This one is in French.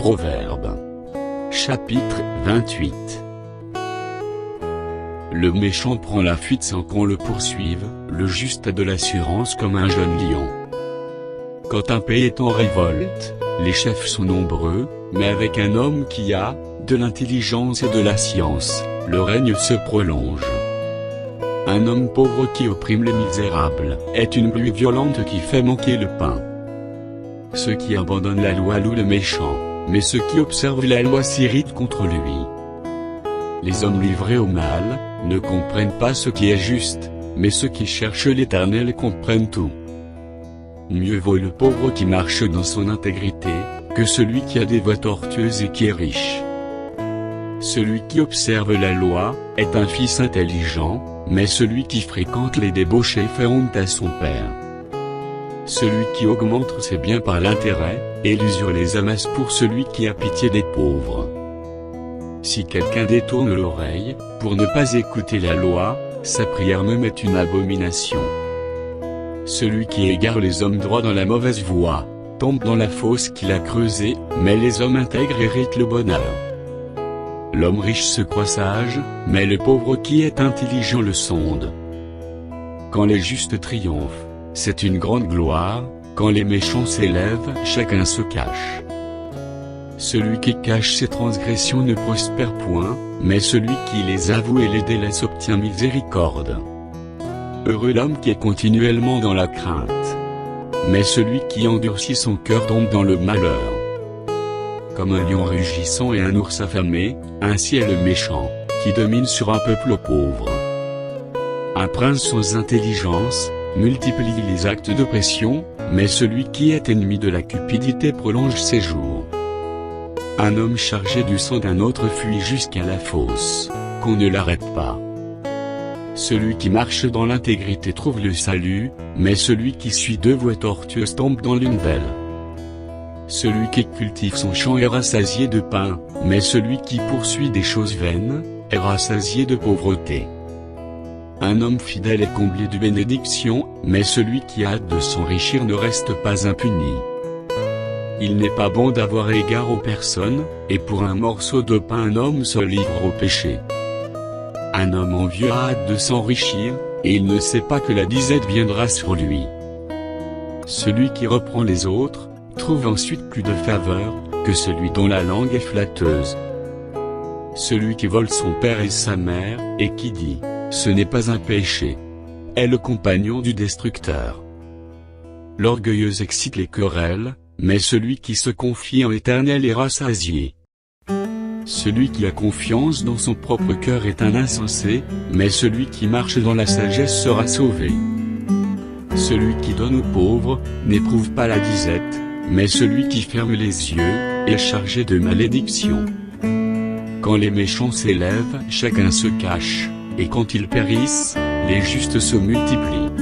Proverbes. Chapitre 28. Le méchant prend la fuite sans qu'on le poursuive, le juste a de l'assurance comme un jeune lion. Quand un pays est en révolte, les chefs sont nombreux, mais avec un homme qui a de l'intelligence et de la science, le règne se prolonge. Un homme pauvre qui opprime les misérables est une pluie violente qui fait manquer le pain. Ceux qui abandonnent la loi louent le méchant, mais ceux qui observent la loi s'irritent contre lui. Les hommes livrés au mal ne comprennent pas ce qui est juste, mais ceux qui cherchent l'Éternel comprennent tout. Mieux vaut le pauvre qui marche dans son intégrité, que celui qui a des voies tortueuses et qui est riche. Celui qui observe la loi est un fils intelligent, mais celui qui fréquente les débauchés fait honte à son père. Celui qui augmente ses biens par l'intérêt, et l'usure les amasse pour celui qui a pitié des pauvres. Si quelqu'un détourne l'oreille, pour ne pas écouter la loi, sa prière même est une abomination. Celui qui égare les hommes droits dans la mauvaise voie, tombe dans la fosse qu'il a creusée, mais les hommes intègres héritent le bonheur. L'homme riche se croit sage, mais le pauvre qui est intelligent le sonde. Quand les justes triomphent, c'est une grande gloire, quand les méchants s'élèvent, chacun se cache. Celui qui cache ses transgressions ne prospère point, mais celui qui les avoue et les délaisse obtient miséricorde. Heureux l'homme qui est continuellement dans la crainte. Mais celui qui endurcit son cœur tombe dans le malheur. Comme un lion rugissant et un ours affamé, ainsi est le méchant, qui domine sur un peuple pauvre. Un prince sans intelligence multiplie les actes d'oppression, mais celui qui est ennemi de la cupidité prolonge ses jours. Un homme chargé du sang d'un autre fuit jusqu'à la fosse, qu'on ne l'arrête pas. Celui qui marche dans l'intégrité trouve le salut, mais celui qui suit deux voies tortueuses tombe dans l'une d'elles. Celui qui cultive son champ est rassasié de pain, mais celui qui poursuit des choses vaines est rassasié de pauvreté. Un homme fidèle est comblé de bénédictions, mais celui qui a hâte de s'enrichir ne reste pas impuni. Il n'est pas bon d'avoir égard aux personnes, et pour un morceau de pain un homme se livre au péché. Un homme envieux a hâte de s'enrichir, et il ne sait pas que la disette viendra sur lui. Celui qui reprend les autres trouve ensuite plus de faveur que celui dont la langue est flatteuse. Celui qui vole son père et sa mère, et qui dit « ce n'est pas un péché », est le compagnon du destructeur. L'orgueilleux excite les querelles, mais celui qui se confie en l'Éternel est rassasié. Celui qui a confiance dans son propre cœur est un insensé, mais celui qui marche dans la sagesse sera sauvé. Celui qui donne aux pauvres n'éprouve pas la disette, mais celui qui ferme les yeux est chargé de malédiction. Quand les méchants s'élèvent, chacun se cache, et quand ils périssent, les justes se multiplient.